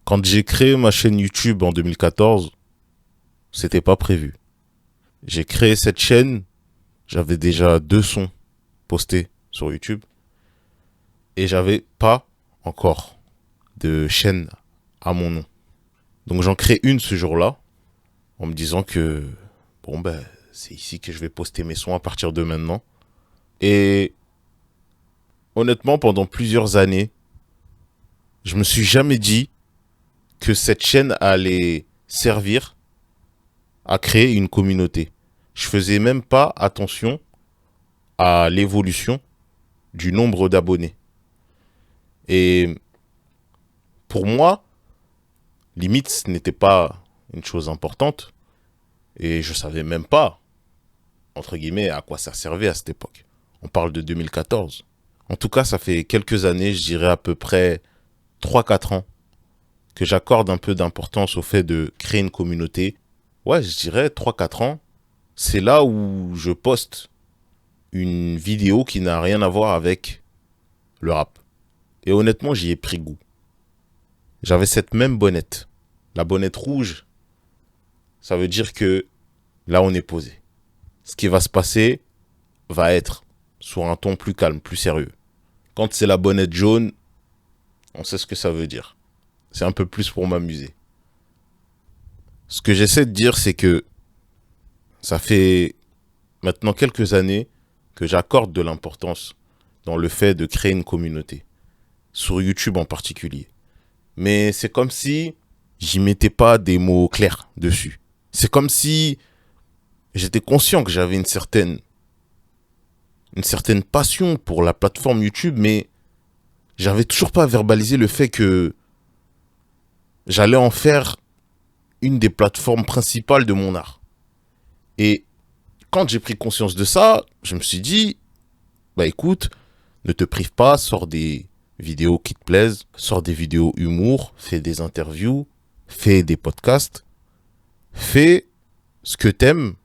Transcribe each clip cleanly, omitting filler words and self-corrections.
Quand j'ai créé ma chaîne YouTube en 2014, c'était pas prévu. J'ai créé cette chaîne, j'avais déjà 2 sons postés sur YouTube et j'avais pas encore de chaîne à mon nom. Donc j'en crée une ce jour-là en me disant que bon ben c'est ici que je vais poster mes sons à partir de maintenant. Et honnêtement, pendant plusieurs années, je me suis jamais dit que cette chaîne allait servir à créer une communauté. Je faisais même pas attention à l'évolution du nombre d'abonnés. Et pour moi, limite, ce n'était pas une chose importante. Et je savais même pas, entre guillemets, à quoi ça servait à cette époque. On parle de 2014. En tout cas, ça fait quelques années, je dirais à peu près 3 4 ans, que j'accorde un peu d'importance au fait de créer une communauté. Ouais, je dirais 3 4 ans. C'est là où je poste une vidéo qui n'a rien à voir avec le rap. Et honnêtement, j'y ai pris goût. J'avais cette même bonnette. La bonnette rouge, ça veut dire que là, on est posé. Ce qui va se passer va être sur un ton plus calme, plus sérieux. Quand c'est la bonnette jaune, on sait ce que ça veut dire. C'est un peu plus pour m'amuser. Ce que j'essaie de dire, c'est que ça fait maintenant quelques années que j'accorde de l'importance dans le fait de créer une communauté. Sur YouTube en particulier. Mais c'est comme si j'y mettais pas des mots clairs dessus. C'est comme si j'étais conscient que j'avais une certaine passion pour la plateforme YouTube, mais j'avais toujours pas verbalisé le fait que j'allais en faire une des plateformes principales de mon art. Et quand j'ai pris conscience de ça, je me suis dit, bah écoute, ne te prive pas, sors des vidéos qui te plaisent, sors des vidéos humour, fais des interviews, fais des podcasts, fais ce que t'aimes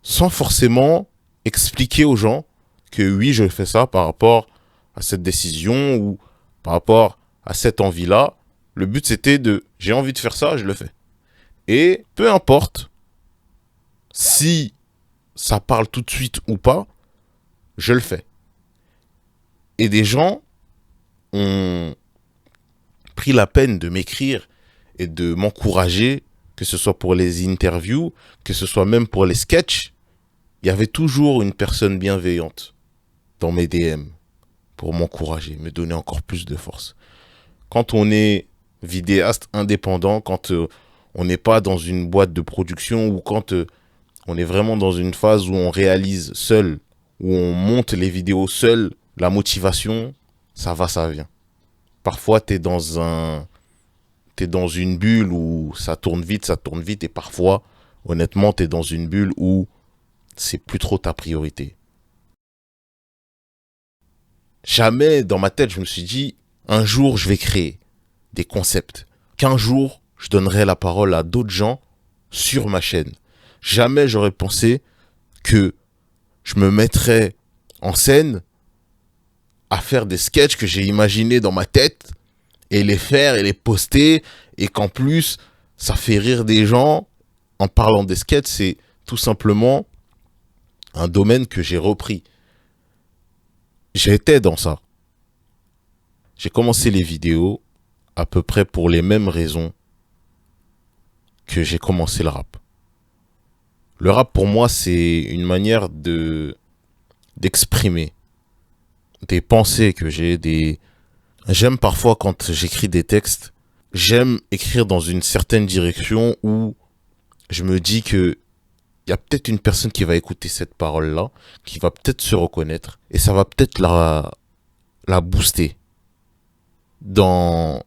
sans forcément expliquer aux gens que oui, je fais ça par rapport à cette décision ou par rapport à cette envie-là. Le but, c'était j'ai envie de faire ça, je le fais. Et peu importe si ça parle tout de suite ou pas, je le fais. Et des gens ont pris la peine de m'écrire et de m'encourager, que ce soit pour les interviews, que ce soit même pour les sketchs. Il y avait toujours une personne bienveillante dans mes DM pour m'encourager, me donner encore plus de force. Quand on est vidéaste indépendant, quand on n'est pas dans une boîte de production ou quand on est vraiment dans une phase où on réalise seul, où on monte les vidéos seul, la motivation, ça va, ça vient. Parfois, t'es dans une bulle où ça tourne vite, et parfois, honnêtement, t'es dans une bulle où c'est plus trop ta priorité. Jamais dans ma tête, je me suis dit, un jour, je vais créer des concepts. Qu'un jour, je donnerai la parole à d'autres gens sur ma chaîne. Jamais j'aurais pensé que je me mettrais en scène à faire des sketchs que j'ai imaginés dans ma tête et les faire et les poster et qu'en plus, ça fait rire des gens. En parlant des sketchs, c'est tout simplement un domaine que j'ai repris. J'étais dans ça. J'ai commencé les vidéos à peu près pour les mêmes raisons que j'ai commencé le rap. Le rap pour moi c'est une manière d'exprimer des pensées que j'ai. J'aime parfois quand j'écris des textes, j'aime écrire dans une certaine direction où je me dis que il y a peut-être une personne qui va écouter cette parole-là, qui va peut-être se reconnaître et ça va peut-être la booster dans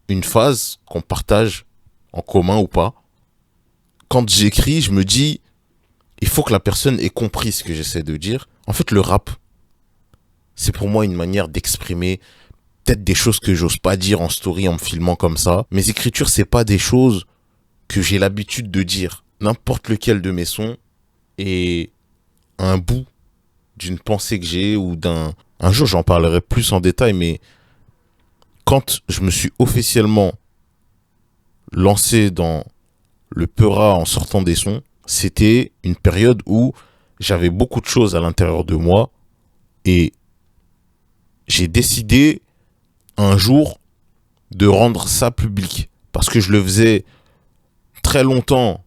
une phase qu'on partage en commun ou pas. Quand j'écris, je me dis, il faut que la personne ait compris ce que j'essaie de dire. En fait, le rap, c'est pour moi une manière d'exprimer peut-être des choses que j'ose pas dire en story en me filmant comme ça. Mes écritures, c'est pas des choses que j'ai l'habitude de dire. N'importe lequel de mes sons est un bout d'une pensée que j'ai ou d'un... Un jour, j'en parlerai plus en détail, mais quand je me suis officiellement lancé dans le Peura en sortant des sons, c'était une période où j'avais beaucoup de choses à l'intérieur de moi et j'ai décidé un jour de rendre ça public parce que je le faisais très longtemps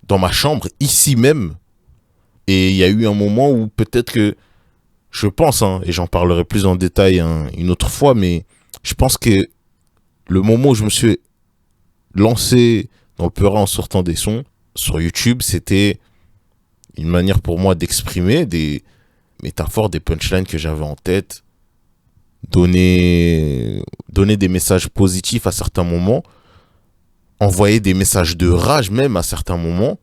dans ma chambre, ici même, et il y a eu un moment où peut-être que, je pense, hein, et j'en parlerai plus en détail une autre fois, mais je pense que le moment où je me suis lancé dans le Peura en sortant des sons sur YouTube, c'était une manière pour moi d'exprimer des métaphores, des punchlines que j'avais en tête, donner des messages positifs à certains moments, envoyer des messages de rage même à certains moments.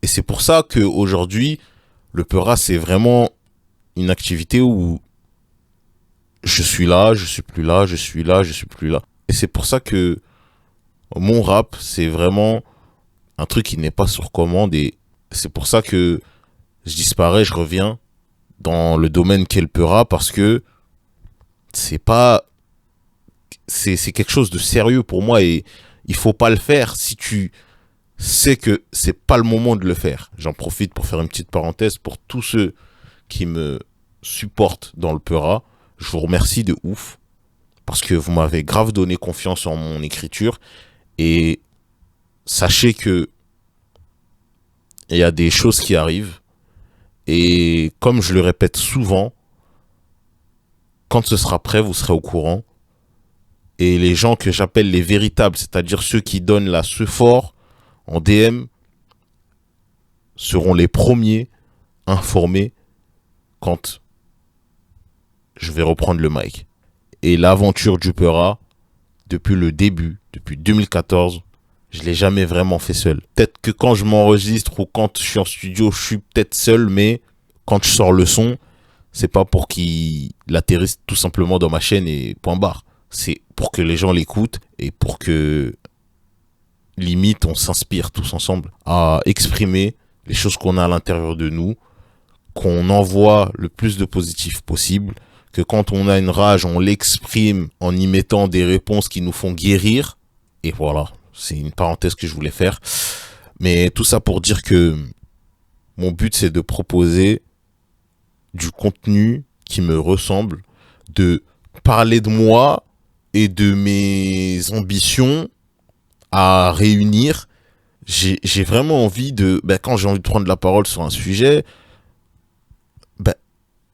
Et c'est pour ça qu'aujourd'hui, le Peura, c'est vraiment une activité où je suis là, je suis plus là, je suis là, je suis plus là. Et c'est pour ça que mon rap, c'est vraiment un truc qui n'est pas sur commande. Et c'est pour ça que je disparais, je reviens dans le domaine qu'est le Peura, parce que c'est pas... c'est quelque chose de sérieux pour moi et il faut pas le faire si tu sais que c'est pas le moment de le faire. J'en profite pour faire une petite parenthèse pour tous ceux qui me supportent dans le Peura. Je vous remercie de ouf parce que vous m'avez grave donné confiance en mon écriture et sachez que il y a des choses qui arrivent et comme je le répète souvent, quand ce sera prêt, vous serez au courant. Et les gens que j'appelle les véritables, c'est-à-dire ceux qui donnent la ce fort en DM, seront les premiers informés quand je vais reprendre le mic. Et l'aventure du Peura, depuis le début, depuis 2014, je l'ai jamais vraiment fait seul. Peut-être que quand je m'enregistre ou quand je suis en studio, je suis peut-être seul, mais quand je sors le son, c'est pas pour qu'il atterrisse tout simplement dans ma chaîne et point barre. C'est pour que les gens l'écoutent et pour que, limite, on s'inspire tous ensemble à exprimer les choses qu'on a à l'intérieur de nous, qu'on envoie le plus de positif possible, que quand on a une rage, on l'exprime en y mettant des réponses qui nous font guérir. Et voilà, c'est une parenthèse que je voulais faire. Mais tout ça pour dire que mon but, c'est de proposer du contenu qui me ressemble, de parler de moi et de mes ambitions à réunir. J'ai vraiment envie de, quand j'ai envie de prendre la parole sur un sujet,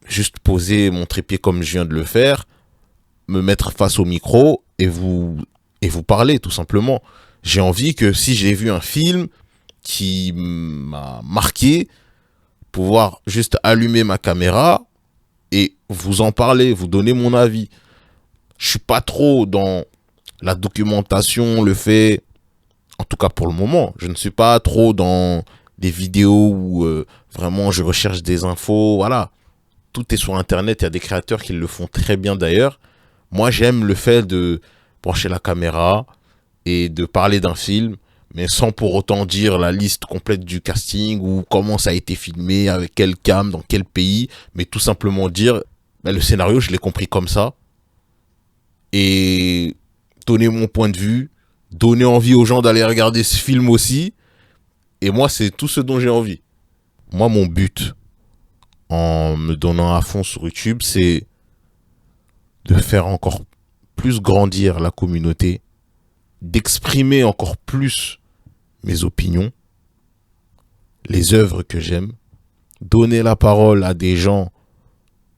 juste poser mon trépied comme je viens de le faire, me mettre face au micro et vous parler tout simplement. J'ai envie que si j'ai vu un film qui m'a marqué, pouvoir juste allumer ma caméra et vous en parler, vous donner mon avis. Je suis pas trop dans la documentation, le fait, en tout cas pour le moment, je ne suis pas trop dans des vidéos où vraiment je recherche des infos, voilà. Tout est sur Internet, il y a des créateurs qui le font très bien d'ailleurs. Moi, j'aime le fait de brancher la caméra et de parler d'un film, mais sans pour autant dire la liste complète du casting ou comment ça a été filmé, avec quelle cam, dans quel pays, mais tout simplement dire, le scénario, je l'ai compris comme ça. Et donner mon point de vue, donner envie aux gens d'aller regarder ce film aussi. Et moi, c'est tout ce dont j'ai envie. Moi, mon but, en me donnant à fond sur YouTube, c'est de faire encore plus grandir la communauté, d'exprimer encore plus mes opinions, les œuvres que j'aime, donner la parole à des gens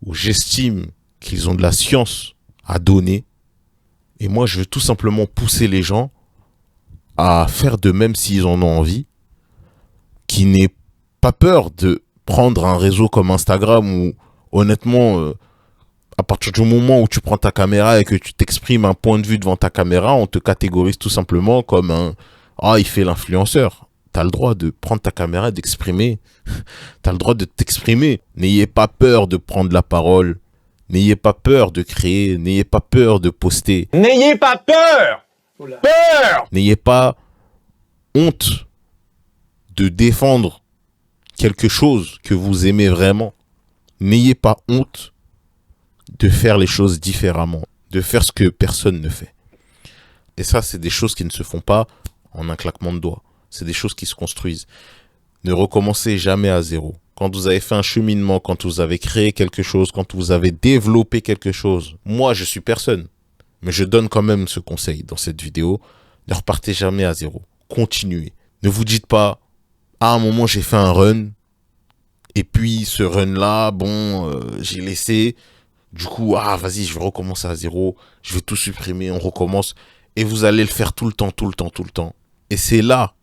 où j'estime qu'ils ont de la science à donner. Et moi, je veux tout simplement pousser les gens à faire de même s'ils en ont envie, qui n'aient pas peur de prendre un réseau comme Instagram où, honnêtement, à partir du moment où tu prends ta caméra et que tu t'exprimes un point de vue devant ta caméra, on te catégorise tout simplement comme un « Ah, il fait l'influenceur ». T'as le droit de prendre ta caméra et d'exprimer. T'as le droit de t'exprimer. N'ayez pas peur de prendre la parole. N'ayez pas peur de créer. N'ayez pas peur de poster. N'ayez pas peur! Peur! N'ayez pas honte de défendre quelque chose que vous aimez vraiment. N'ayez pas honte de faire les choses différemment. de faire ce que personne ne fait. Et ça, c'est des choses qui ne se font pas en un claquement de doigts. C'est des choses qui se construisent. Ne recommencez jamais à zéro. Quand vous avez fait un cheminement, quand vous avez créé quelque chose, quand vous avez développé quelque chose, moi, je suis personne. Mais je donne quand même ce conseil dans cette vidéo. Ne repartez jamais à zéro. Continuez. Ne vous dites pas, à un moment, j'ai fait un run. Et puis, ce run-là, j'ai laissé. Du coup, vas-y, je vais recommencer à zéro. Je vais tout supprimer, on recommence. Et vous allez le faire tout le temps, tout le temps, tout le temps. Et c'est là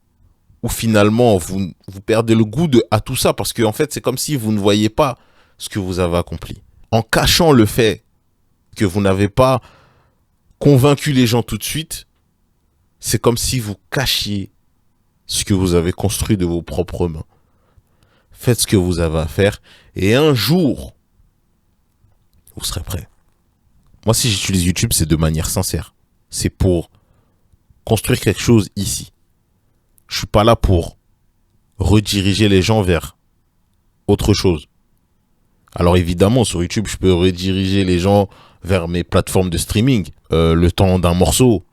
où finalement, vous perdez le goût à tout ça. Parce qu'en fait, c'est comme si vous ne voyez pas ce que vous avez accompli. En cachant le fait que vous n'avez pas convaincu les gens tout de suite, c'est comme si vous cachiez ce que vous avez construit de vos propres mains. Faites ce que vous avez à faire et un jour, vous serez prêt. Moi, si j'utilise YouTube, c'est de manière sincère. C'est pour construire quelque chose ici. Je suis pas là pour rediriger les gens vers autre chose. Alors évidemment, sur YouTube, je peux rediriger les gens vers mes plateformes de streaming. Le temps d'un morceau.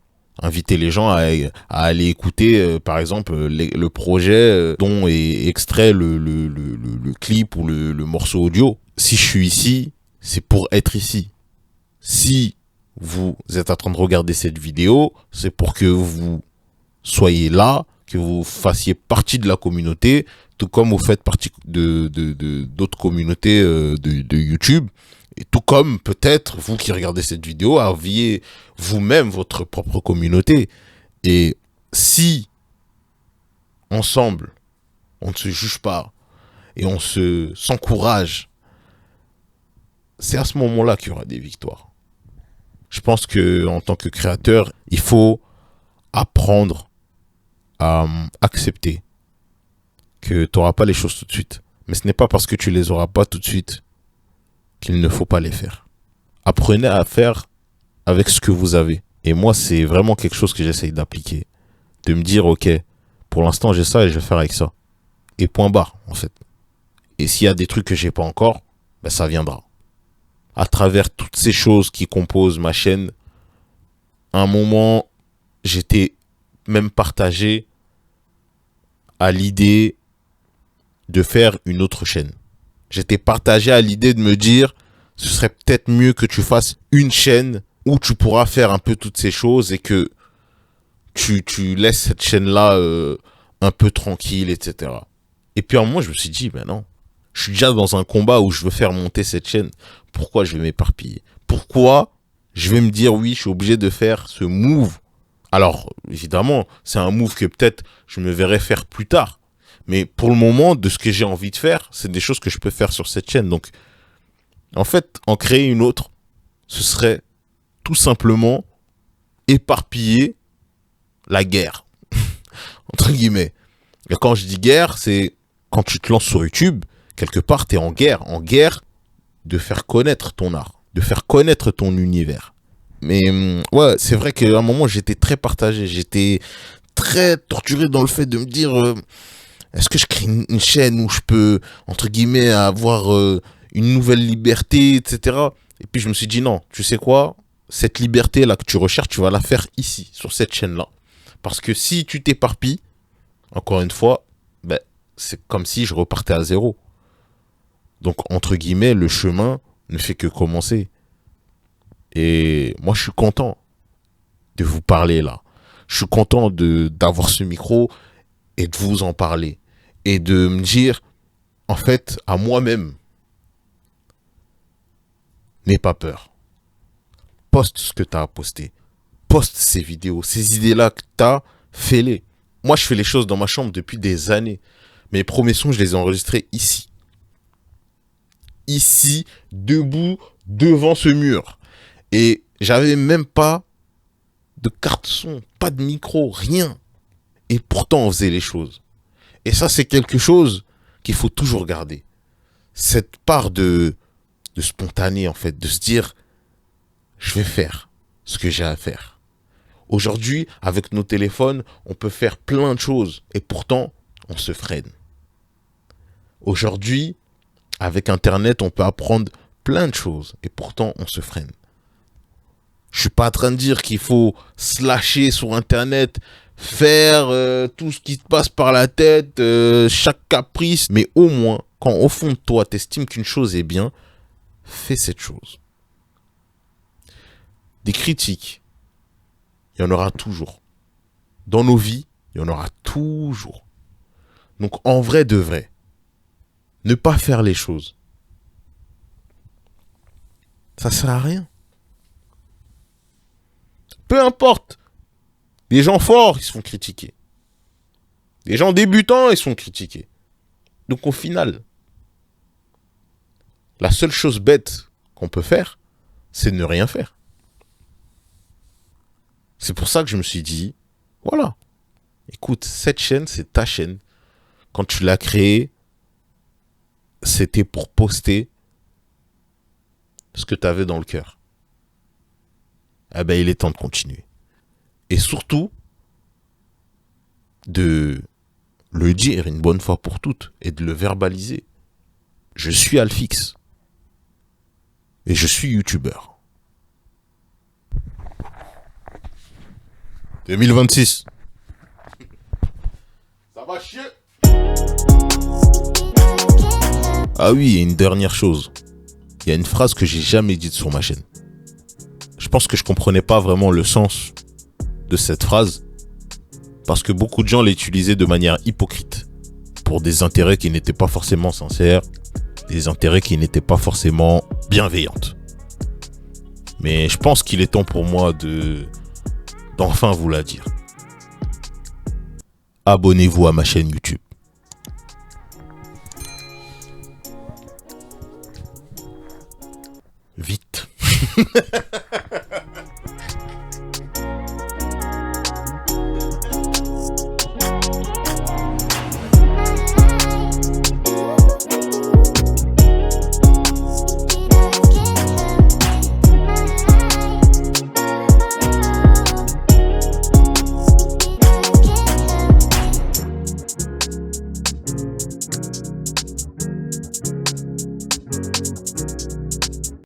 Inviter les gens à aller écouter, par exemple, le projet dont est extrait le clip ou le morceau audio. Si je suis ici, c'est pour être ici. Si vous êtes en train de regarder cette vidéo, c'est pour que vous soyez là, que vous fassiez partie de la communauté, tout comme vous faites partie d'autres communautés de YouTube. Et tout comme peut-être vous qui regardez cette vidéo, aviez vous-même votre propre communauté. Et si ensemble, on ne se juge pas et on s'encourage, c'est à ce moment-là qu'il y aura des victoires. Je pense que en tant que créateur, il faut apprendre à accepter que tu n'auras pas les choses tout de suite. Mais ce n'est pas parce que tu les auras pas tout de suite qu'il ne faut pas les faire. Apprenez à faire avec ce que vous avez. Et moi, c'est vraiment quelque chose que j'essaye d'appliquer. De me dire, ok, pour l'instant, j'ai ça et je vais faire avec ça. Et point barre, en fait. Et s'il y a des trucs que j'ai pas encore, ça viendra. À travers toutes ces choses qui composent ma chaîne, à un moment, j'étais même partagé à l'idée de faire une autre chaîne. J'étais partagé à l'idée de me dire, ce serait peut-être mieux que tu fasses une chaîne où tu pourras faire un peu toutes ces choses et que tu laisses cette chaîne-là un peu tranquille, etc. Et puis à un moment, je me suis dit, non, je suis déjà dans un combat où je veux faire monter cette chaîne. Pourquoi je vais m'éparpiller? Pourquoi je vais me dire, oui, je suis obligé de faire ce move? Alors, évidemment, c'est un move que peut-être je me verrai faire plus tard. Mais pour le moment, de ce que j'ai envie de faire, c'est des choses que je peux faire sur cette chaîne. Donc, en fait, en créer une autre, ce serait tout simplement éparpiller la guerre. Entre guillemets. Et quand je dis guerre, c'est quand tu te lances sur YouTube, quelque part, tu es en guerre. En guerre de faire connaître ton art, de faire connaître ton univers. Mais ouais, c'est vrai qu'à un moment, j'étais très partagé. J'étais très torturé dans le fait de me dire... est-ce que je crée une chaîne où je peux, entre guillemets, avoir une nouvelle liberté, etc. Et puis je me suis dit non, tu sais quoi? Cette liberté-là que tu recherches, tu vas la faire ici, sur cette chaîne-là. Parce que si tu t'éparpilles, encore une fois, c'est comme si je repartais à zéro. Donc, entre guillemets, le chemin ne fait que commencer. Et moi, je suis content de vous parler là. Je suis content d'avoir ce micro et de vous en parler. Et de me dire, en fait, à moi-même, n'aie pas peur. Poste ce que tu as à poster. Poste ces vidéos, ces idées-là que tu as, fais-les. Moi, je fais les choses dans ma chambre depuis des années. Mes premiers sons, je les ai enregistrés ici. Ici, debout, devant ce mur. Et j'avais même pas de carte son, pas de micro, rien. Et pourtant, on faisait les choses. Et ça, c'est quelque chose qu'il faut toujours garder. Cette part de spontané, en fait, de se dire, je vais faire ce que j'ai à faire. Aujourd'hui, avec nos téléphones, on peut faire plein de choses et pourtant, on se freine. Aujourd'hui, avec Internet, on peut apprendre plein de choses et pourtant, on se freine. Je suis pas en train de dire qu'il faut slasher sur Internet, faire tout ce qui te passe par la tête, chaque caprice. Mais au moins, quand au fond de toi, t'estimes qu'une chose est bien, fais cette chose. Des critiques, il y en aura toujours. Dans nos vies, il y en aura toujours. Donc en vrai de vrai, ne pas faire les choses, ça sert à rien. Peu importe. Les gens forts, ils se font critiquer. Les gens débutants, ils se font critiquer. Donc au final, la seule chose bête qu'on peut faire, c'est de ne rien faire. C'est pour ça que je me suis dit, voilà, écoute, cette chaîne, c'est ta chaîne. Quand tu l'as créée, c'était pour poster ce que tu avais dans le cœur. Eh ben, il est temps de continuer. Et surtout, de le dire une bonne fois pour toutes et de le verbaliser. Je suis Alfix. Et je suis youtubeur. 2026. Ça va chier. Ah oui, et une dernière chose. Il y a une phrase que j'ai jamais dite sur ma chaîne. Je pense que je comprenais pas vraiment le sens de cette phrase parce que beaucoup de gens l'utilisaient de manière hypocrite pour des intérêts qui n'étaient pas forcément sincères, des intérêts qui n'étaient pas forcément bienveillantes. Mais je pense qu'il est temps pour moi d'enfin vous la dire. Abonnez-vous à ma chaîne YouTube. Vite.